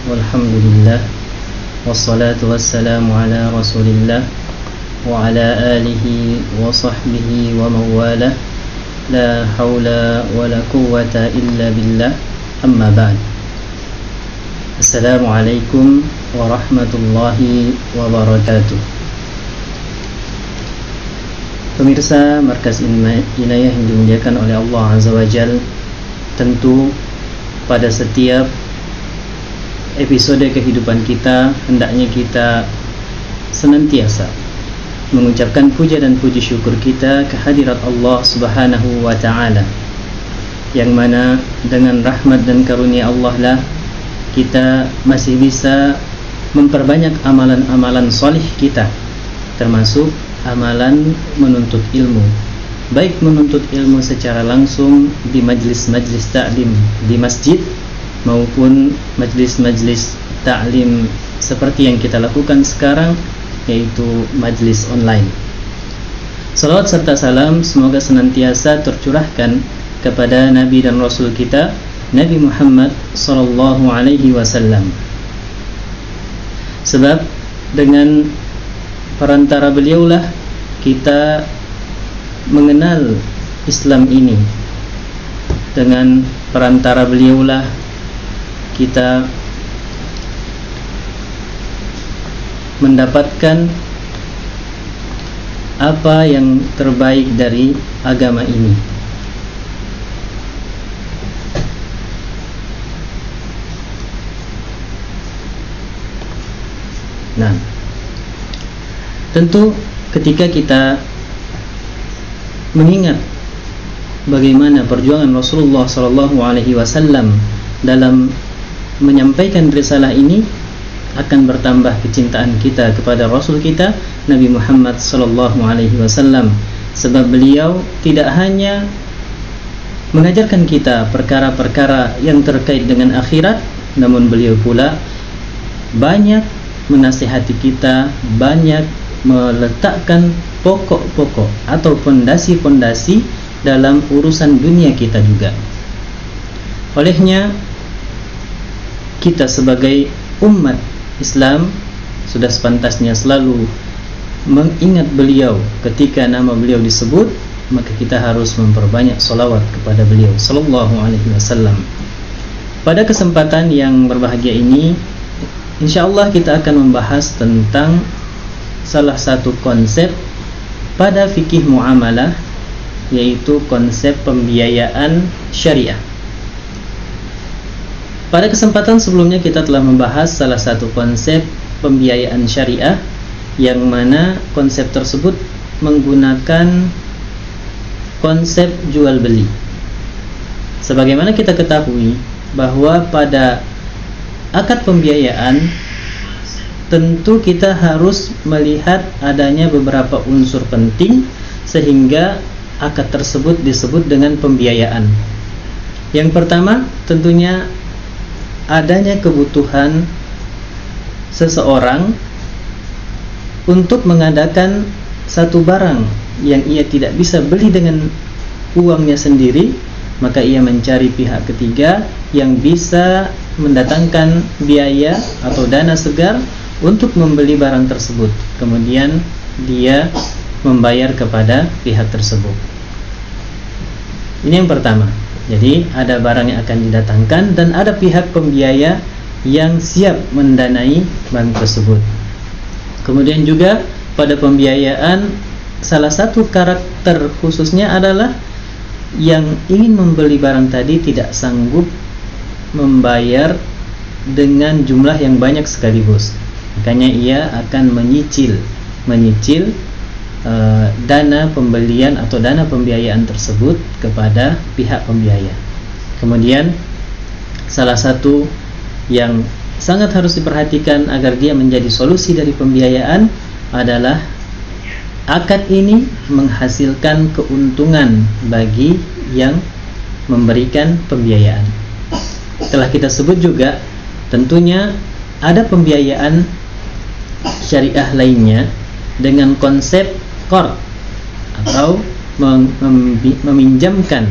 walhamdulillah, wassalatu wassalamu ala rasulillah wa ala alihi wa sahbihi wa mawalah, la hawla wa la quwwata illa billah, amma ba'd. Assalamualaikum warahmatullahi wabarakatuh. Pemirsa Markas Inayah yang dimuliakan oleh Allah Azza wa Jal, tentu pada setiap episode kehidupan kita hendaknya kita senantiasa mengucapkan puja dan puji syukur kita kehadirat Allah Subhanahu wa ta'ala, yang mana dengan rahmat dan karunia Allah lah kita masih bisa memperbanyak amalan-amalan solih kita, termasuk amalan menuntut ilmu, baik menuntut ilmu secara langsung di majlis-majlis ta'lim di masjid maupun majlis-majlis ta'lim seperti yang kita lakukan sekarang, yaitu majlis online. Salawat serta salam semoga senantiasa tercurahkan kepada Nabi dan Rasul kita, Nabi Muhammad sallallahu alaihi wasallam. Sebab dengan perantara beliaulah kita mengenal Islam ini. Dengan perantara beliaulah kita mendapatkan apa yang terbaik dari agama ini. Nah, tentu ketika kita mengingat bagaimana perjuangan Rasulullah SAW dalam menyampaikan risalah ini, akan bertambah kecintaan kita kepada Rasul kita Nabi Muhammad SAW. Sebab beliau tidak hanya mengajarkan kita perkara-perkara yang terkait dengan akhirat, namun beliau pula banyak menasihati kita, banyak meletakkan pokok-pokok atau pondasi-pondasi dalam urusan dunia kita juga. Olehnya kita sebagai umat Islam sudah sepantasnya selalu mengingat beliau ketika nama beliau disebut, maka kita harus memperbanyak salawat kepada beliau sallallahu alaihi wasallam. Pada kesempatan yang berbahagia ini, insyaallah kita akan membahas tentang salah satu konsep pada fikih muamalah, yaitu konsep pembiayaan syariah. Pada kesempatan sebelumnya kita telah membahas salah satu konsep pembiayaan syariah, yang mana konsep tersebut menggunakan konsep jual beli. Sebagaimana kita ketahui bahwa pada akad pembiayaan tentu kita harus melihat adanya beberapa unsur penting sehingga akad tersebut disebut dengan pembiayaan. Yang pertama tentunya adanya kebutuhan seseorang untuk mengadakan satu barang yang ia tidak bisa beli dengan uangnya sendiri, maka ia mencari pihak ketiga yang bisa mendatangkan biaya atau dana segar untuk membeli barang tersebut. Kemudian dia membayar kepada pihak tersebut. Ini yang pertama. Jadi ada barang yang akan didatangkan dan ada pihak pembiaya yang siap mendanai barang tersebut. Kemudian juga pada pembiayaan salah satu karakter khususnya adalah yang ingin membeli barang tadi tidak sanggup membayar dengan jumlah yang banyak sekaligus. Makanya ia akan menyicil dana pembelian atau dana pembiayaan tersebut kepada pihak pembiaya. Kemudian salah satu yang sangat harus diperhatikan agar dia menjadi solusi dari pembiayaan adalah akad ini menghasilkan keuntungan bagi yang memberikan pembiayaan. Telah kita sebut juga tentunya ada pembiayaan syariah lainnya dengan konsep qard atau meminjamkan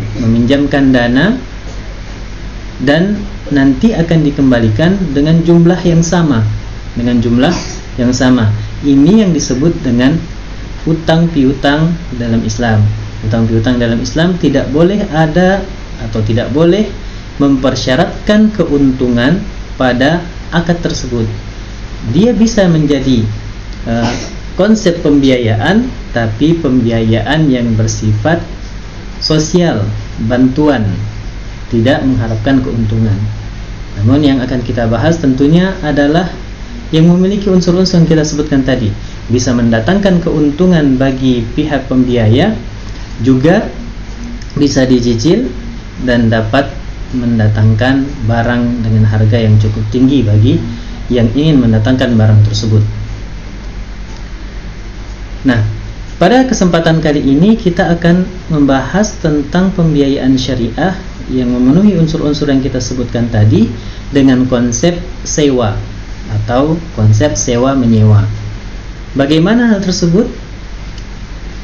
dana dan nanti akan dikembalikan dengan jumlah yang sama, Ini yang disebut dengan utang piutang dalam Islam. Utang piutang dalam Islam tidak boleh ada atau tidak boleh mempersyaratkan keuntungan pada akad tersebut. Dia bisa menjadi konsep pembiayaan, tapi pembiayaan yang bersifat sosial, bantuan, tidak mengharapkan keuntungan. Namun yang akan kita bahas tentunya adalah yang memiliki unsur-unsur yang kita sebutkan tadi, bisa mendatangkan keuntungan bagi pihak pembiaya, juga bisa dicicil dan dapat mendatangkan barang dengan harga yang cukup tinggi bagi yang ingin mendatangkan barang tersebut. Nah, pada kesempatan kali ini kita akan membahas tentang pembiayaan syariah yang memenuhi unsur-unsur yang kita sebutkan tadi dengan konsep sewa atau konsep sewa menyewa. Bagaimana hal tersebut?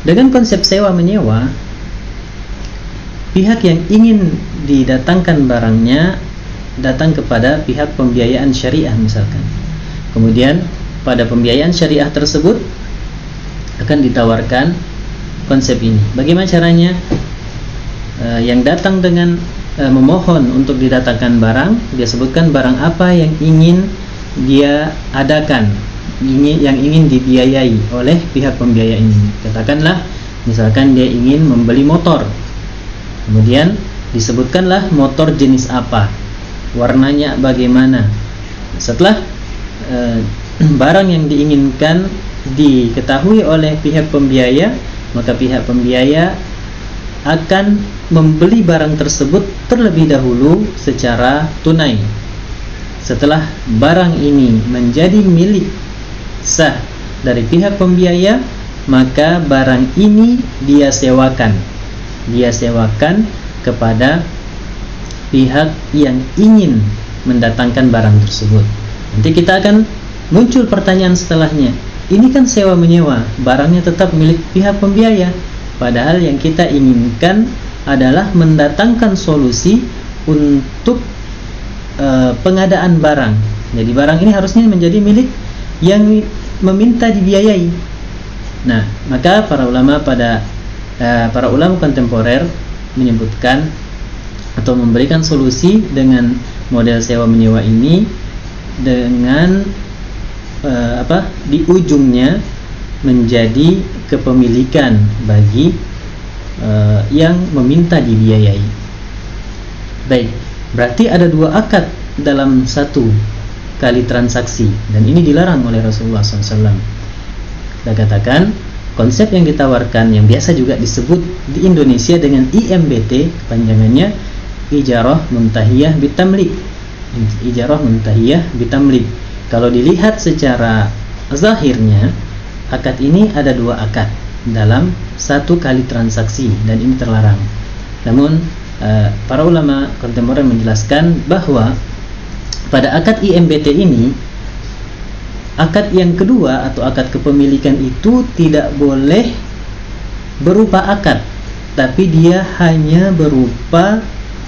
Dengan konsep sewa menyewa, pihak yang ingin didatangkan barangnya datang kepada pihak pembiayaan syariah misalkan. Kemudian pada pembiayaan syariah tersebut akan ditawarkan konsep ini. Bagaimana caranya? Yang datang dengan memohon untuk didatangkan barang, dia sebutkan barang apa yang ingin dia adakan, yang ingin dibiayai oleh pihak pembiaya ini. Katakanlah misalkan dia ingin membeli motor, kemudian disebutkanlah motor jenis apa, warnanya bagaimana. Setelah barang yang diinginkan diketahui oleh pihak pembiaya, maka pihak pembiaya akan membeli barang tersebut terlebih dahulu secara tunai. Setelah barang ini menjadi milik sah dari pihak pembiaya, maka barang ini dia sewakan kepada pihak yang ingin mendatangkan barang tersebut. Nanti kita akan muncul pertanyaan setelahnya, ini kan sewa menyewa, barangnya tetap milik pihak pembiaya, padahal yang kita inginkan adalah mendatangkan solusi untuk pengadaan barang. Jadi barang ini harusnya menjadi milik yang meminta dibiayai. Nah, maka para ulama kontemporer menyebutkan atau memberikan solusi dengan model sewa menyewa ini dengan di ujungnya menjadi kepemilikan bagi yang meminta dibiayai. Baik, berarti ada dua akad dalam satu kali transaksi, dan ini dilarang oleh Rasulullah SAW. Kita katakan konsep yang ditawarkan yang biasa juga disebut di Indonesia dengan IMBT, kepanjangannya Ijarah Muntahiyah Bitamlik. Ijarah Muntahiyah Bitamlik. Kalau dilihat secara zahirnya, akad ini ada dua akad dalam satu kali transaksi, dan ini terlarang. Namun para ulama kontemporer menjelaskan bahwa pada akad IMBT ini, akad yang kedua atau akad kepemilikan itu tidak boleh berupa akad, tapi dia hanya berupa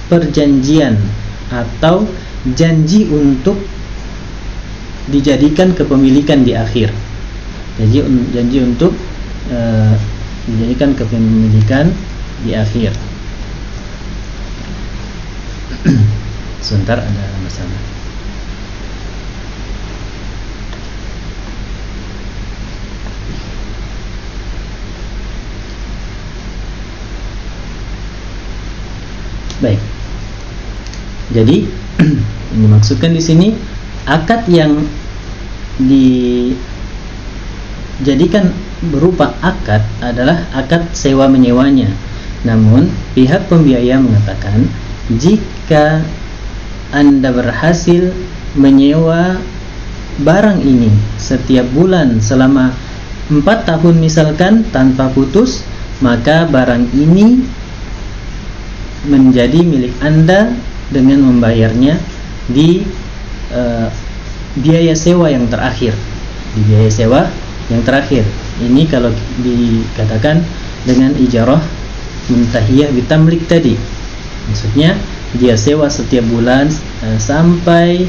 perjanjian atau janji untuk dijadikan kepemilikan di akhir. Janji untuk dijadikan kepemilikan di akhir. Sebentar, ada masalah. Baik. Jadi yang dimaksudkan di sini, akad yang dijadikan berupa akad adalah akad sewa menyewanya. Namun pihak pembiaya mengatakan, jika Anda berhasil menyewa barang ini setiap bulan selama 4 tahun misalkan tanpa putus, maka barang ini menjadi milik Anda dengan membayarnya di biaya sewa yang terakhir. Di biaya sewa yang terakhir. Ini kalau dikatakan dengan ijarah muntahiyah bitamlik tadi. Maksudnya dia sewa setiap bulan sampai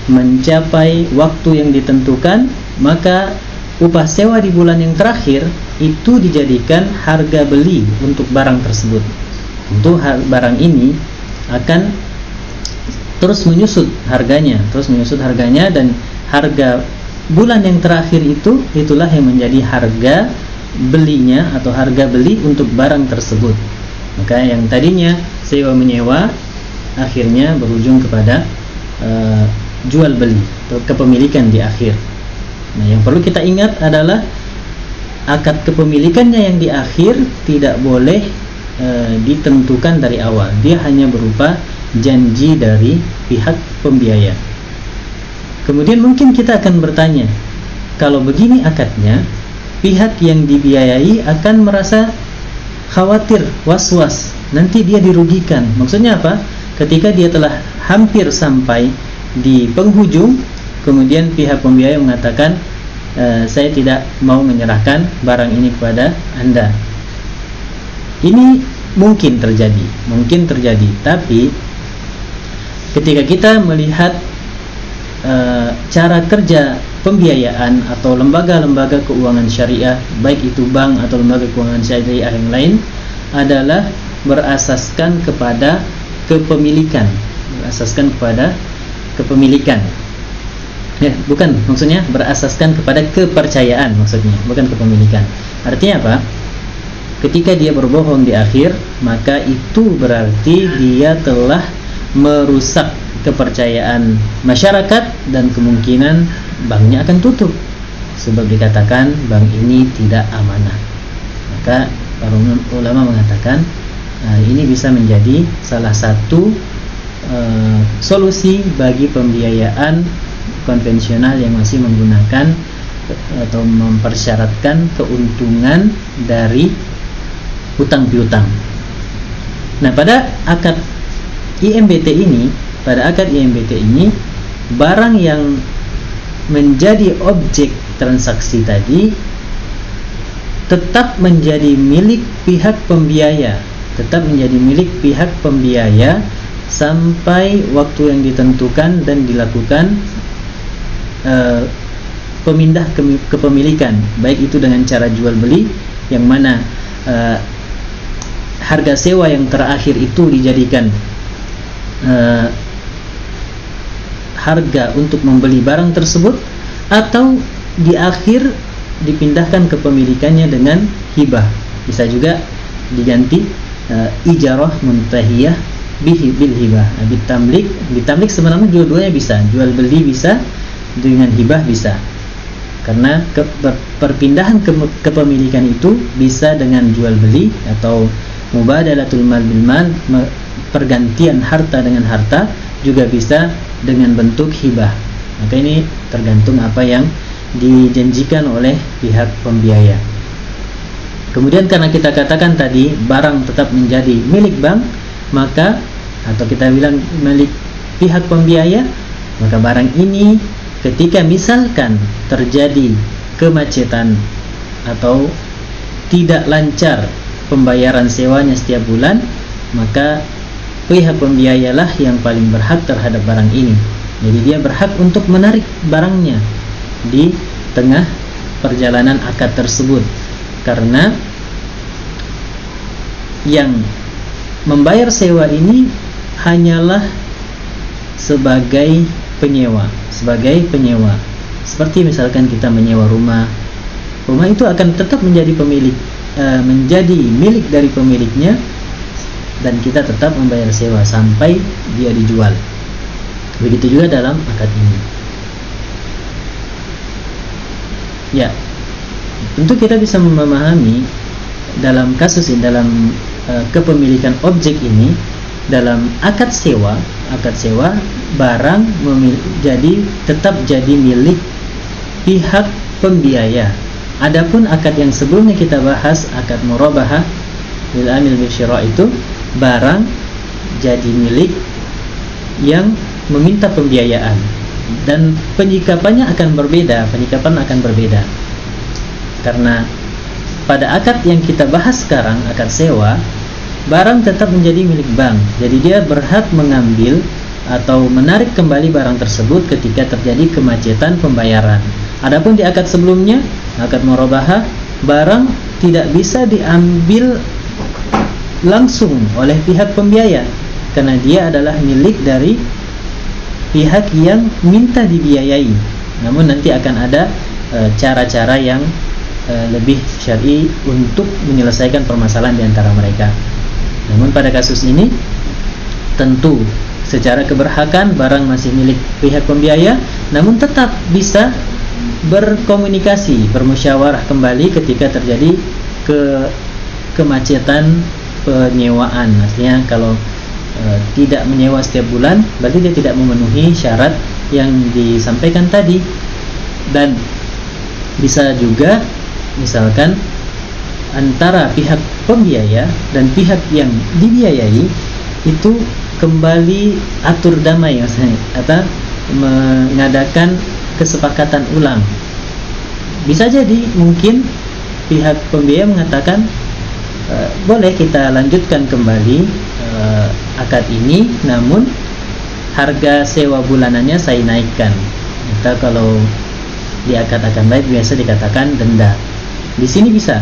mencapai waktu yang ditentukan, maka upah sewa di bulan yang terakhir itu dijadikan harga beli untuk barang tersebut. Tentu barang ini akan terus menyusut harganya, dan harga bulan yang terakhir itulah yang menjadi harga belinya atau harga beli untuk barang tersebut. Maka yang tadinya sewa menyewa akhirnya berujung kepada jual beli atau kepemilikan di akhir. Nah, yang perlu kita ingat adalah akad kepemilikannya yang di akhir tidak boleh ditentukan dari awal. Dia hanya berupa janji dari pihak pembiaya. Kemudian mungkin kita akan bertanya, kalau begini akadnya, pihak yang dibiayai akan merasa khawatir, was-was, nanti dia dirugikan. Maksudnya apa? Ketika dia telah hampir sampai di penghujung, kemudian pihak pembiaya mengatakan, saya tidak mau menyerahkan barang ini kepada Anda. Ini mungkin terjadi, tapi ketika kita melihat cara kerja pembiayaan atau lembaga-lembaga keuangan syariah, baik itu bank atau lembaga keuangan syariah yang lain, adalah berasaskan kepada kepemilikan. Ya, bukan, maksudnya berasaskan kepada kepercayaan, maksudnya bukan kepemilikan. Artinya apa? Ketika dia berbohong di akhir, maka itu berarti dia telah merusak kepercayaan masyarakat dan kemungkinan banknya akan tutup, sebab dikatakan bank ini tidak amanah. Maka para ulama mengatakan ini bisa menjadi salah satu solusi bagi pembiayaan konvensional yang masih menggunakan atau mempersyaratkan keuntungan dari hutang piutang. Nah, pada akad IMBT ini, barang yang menjadi objek transaksi tadi tetap menjadi milik pihak pembiaya, sampai waktu yang ditentukan dan dilakukan pemindah kepemilikan, baik itu dengan cara jual beli, yang mana harga sewa yang terakhir itu dijadikan harga untuk membeli barang tersebut, atau di akhir dipindahkan kepemilikannya dengan hibah. Bisa juga diganti ijarah muntahiyah bil hibah. Bitamlik sebenarnya dua-duanya bisa, jual beli bisa, dengan hibah bisa. Karena perpindahan kepemilikan itu bisa dengan jual beli atau mubadalatul mal bil mal, pergantian harta dengan harta, juga bisa dengan bentuk hibah. Maka ini tergantung apa yang dijanjikan oleh pihak pembiaya. Kemudian karena kita katakan tadi barang tetap menjadi milik bank, maka atau kita bilang milik pihak pembiaya, maka barang ini ketika misalkan terjadi kemacetan atau tidak lancar pembayaran sewanya setiap bulan, maka pihak pembiayalah yang paling berhak terhadap barang ini. Jadi dia berhak untuk menarik barangnya di tengah perjalanan akad tersebut, karena yang membayar sewa ini hanyalah sebagai penyewa. Seperti misalkan kita menyewa rumah itu akan tetap menjadi milik dari pemiliknya, dan kita tetap membayar sewa sampai dia dijual. Begitu juga dalam akad ini. Ya, tentu kita bisa memahami dalam kasus ini, dalam kepemilikan objek ini, dalam akad sewa barang tetap jadi milik pihak pembiaya. Adapun akad yang sebelumnya kita bahas, akad murabahah bil amil bil syira', itu barang jadi milik yang meminta pembiayaan, dan penyikapannya akan berbeda. Karena pada akad yang kita bahas sekarang, akad sewa, barang tetap menjadi milik bank. Jadi dia berhak mengambil atau menarik kembali barang tersebut ketika terjadi kemacetan pembayaran. Adapun di akad sebelumnya, akad murabahah, barang tidak bisa diambil langsung oleh pihak pembiaya karena dia adalah milik dari pihak yang minta dibiayai. Namun nanti akan ada cara-cara yang lebih syar'i untuk menyelesaikan permasalahan di antara mereka. Namun pada kasus ini tentu secara keberhakan barang masih milik pihak pembiaya, namun tetap bisa berkomunikasi, bermusyawarah kembali ketika terjadi kemacetan penyewaan. Artinya kalau tidak menyewa setiap bulan, berarti dia tidak memenuhi syarat yang disampaikan tadi. Dan bisa juga misalkan antara pihak pembiaya dan pihak yang dibiayai itu kembali atur damai maksudnya, atau mengadakan kesepakatan ulang. Bisa jadi mungkin pihak pembiaya mengatakan boleh kita lanjutkan kembali akad ini, namun harga sewa bulanannya saya naikkan. Atau kalau di akad-akad lain biasa dikatakan denda. Di sini bisa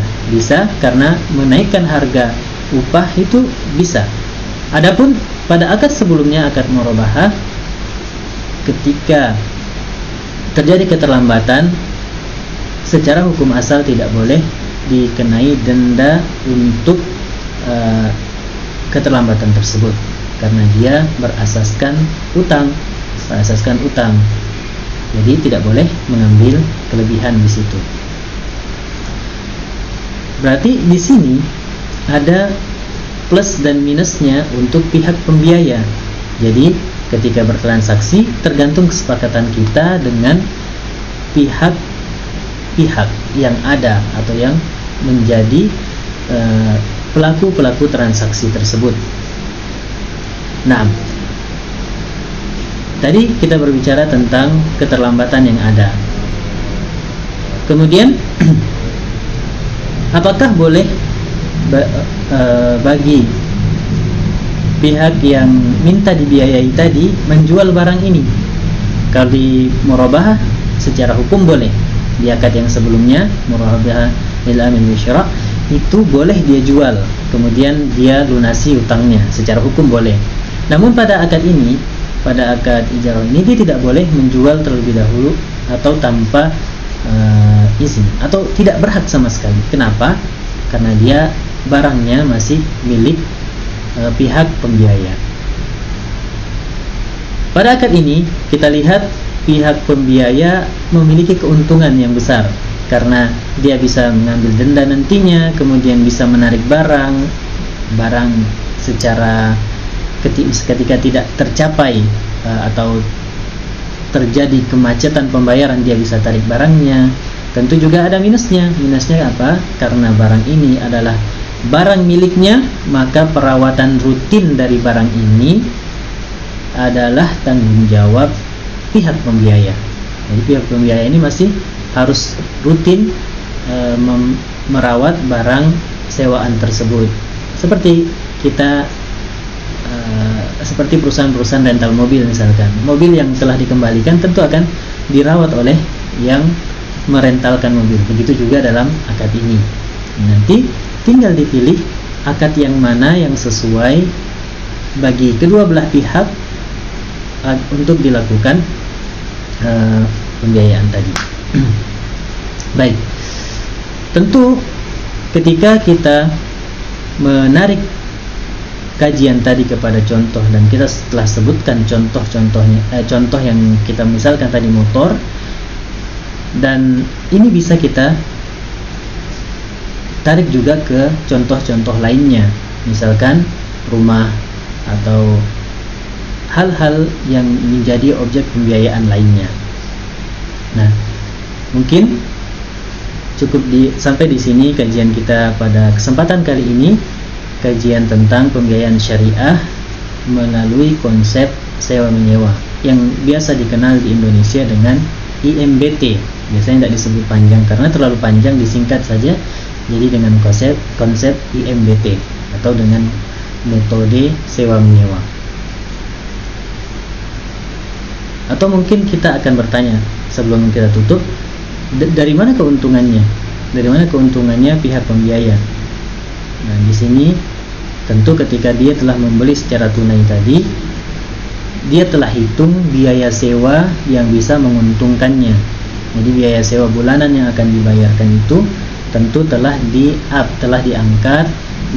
karena menaikkan harga upah itu bisa. Adapun pada akad sebelumnya, akad murabahah, ketika terjadi keterlambatan, secara hukum asal tidak boleh dikenai denda untuk keterlambatan tersebut karena dia berasaskan utang. Jadi tidak boleh mengambil kelebihan di situ. Berarti di sini ada plus dan minusnya untuk pihak pembiaya. Jadi ketika bertransaksi tergantung kesepakatan kita dengan pihak yang ada atau yang menjadi pelaku transaksi tersebut. Nah, tadi kita berbicara tentang keterlambatan yang ada. Kemudian apakah boleh bagi pihak yang minta dibiayai tadi menjual barang ini? Kalau di murabahah secara hukum boleh. Di akad yang sebelumnya, murabahah lil amin wa syira', itu boleh dia jual, kemudian dia lunasi utangnya, secara hukum boleh. Namun pada akad ini, pada akad ijarah ini, dia tidak boleh menjual terlebih dahulu atau tanpa izin, atau tidak berhak sama sekali. Kenapa? Karena dia barangnya masih milik pihak pembiaya. Pada akad ini kita lihat pihak pembiaya memiliki keuntungan yang besar karena dia bisa mengambil denda nantinya, kemudian bisa menarik barang secara ketika tidak tercapai atau terjadi kemacetan pembayaran, dia bisa tarik barangnya. Tentu juga ada minusnya. Minusnya apa? Karena barang ini adalah barang miliknya, maka perawatan rutin dari barang ini adalah tanggung jawab pihak pembiaya. Jadi pihak pembiaya ini masih harus rutin merawat barang sewaan tersebut. Seperti kita seperti perusahaan-perusahaan rental mobil misalkan. Mobil yang telah dikembalikan tentu akan dirawat oleh yang merentalkan mobil. Begitu juga dalam akad ini. Nanti tinggal dipilih akad yang mana yang sesuai bagi kedua belah pihak untuk dilakukan pembiayaan tadi. Baik. Tentu ketika kita menarik kajian tadi kepada contoh, dan kita setelah sebutkan contoh yang kita misalkan tadi motor, dan ini bisa kita tarik juga ke contoh-contoh lainnya, misalkan rumah atau hal-hal yang menjadi objek pembiayaan lainnya. Nah, mungkin cukup sampai di sini kajian kita pada kesempatan kali ini, kajian tentang pembiayaan syariah melalui konsep sewa menyewa yang biasa dikenal di Indonesia dengan IMBT. Biasanya tidak disebut panjang karena terlalu panjang, disingkat saja. Jadi dengan konsep IMBT atau dengan metode sewa menyewa. Atau mungkin kita akan bertanya sebelum kita tutup, dari mana keuntungannya? Dari mana keuntungannya pihak pembiaya? Nah, di sini tentu ketika dia telah membeli secara tunai tadi, dia telah hitung biaya sewa yang bisa menguntungkannya. Jadi biaya sewa bulanan yang akan dibayarkan itu tentu telah telah diangkat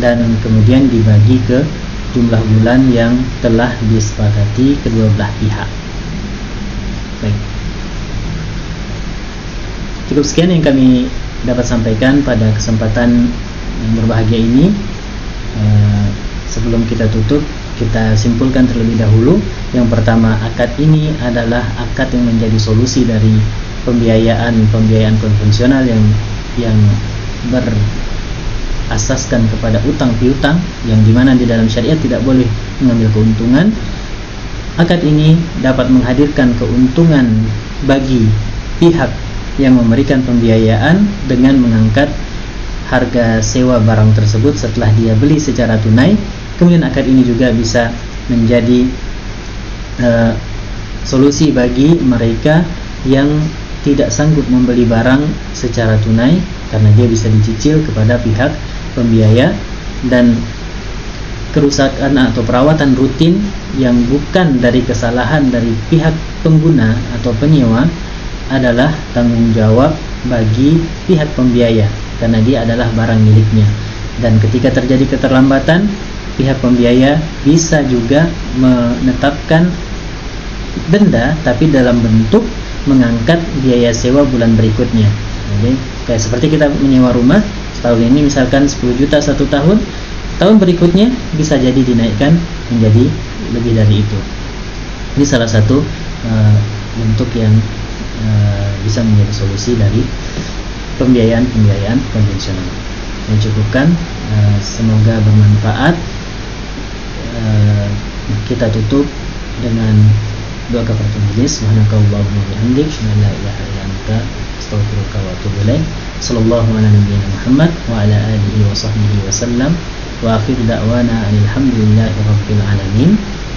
dan kemudian dibagi ke jumlah bulan yang telah disepakati kedua belah pihak. Baik. Cukup sekian yang kami dapat sampaikan pada kesempatan yang berbahagia ini. Sebelum kita tutup, kita simpulkan terlebih dahulu. Yang pertama, akad ini adalah akad yang menjadi solusi dari pembiayaan konvensional yang berasaskan kepada utang piutang, yang dimana di dalam syariat tidak boleh mengambil keuntungan. Akad ini dapat menghadirkan keuntungan bagi pihak yang memberikan pembiayaan dengan mengangkat harga sewa barang tersebut setelah dia beli secara tunai. Kemudian akad ini juga bisa menjadi solusi bagi mereka yang tidak sanggup membeli barang secara tunai, karena dia bisa dicicil kepada pihak pembiaya, dan kerusakan atau perawatan rutin yang bukan dari kesalahan dari pihak pengguna atau penyewa adalah tanggung jawab bagi pihak pembiaya, karena dia adalah barang miliknya. Dan ketika terjadi keterlambatan, pihak pembiaya bisa juga menetapkan denda, tapi dalam bentuk mengangkat biaya sewa bulan berikutnya. Jadi kayak seperti kita menyewa rumah setahun ini misalkan 10 juta 1 tahun, tahun berikutnya bisa jadi dinaikkan menjadi lebih dari itu. Ini salah satu bentuk yang bisa menjadi solusi dari pembiayaan konvensional. Mencukupkan, semoga bermanfaat. Kita tutup dengan doa kafaratul majelis. Subhanakallahumma wa bihamdik, la ilaha illa anta, astaghfiruka wa atubu ilaik. Sallallahu ala nabiyyina Muhammad wa ala alihi wa sahbihi wa sallam. Wa akhir da'wana alhamdulillahi rabbil alamin.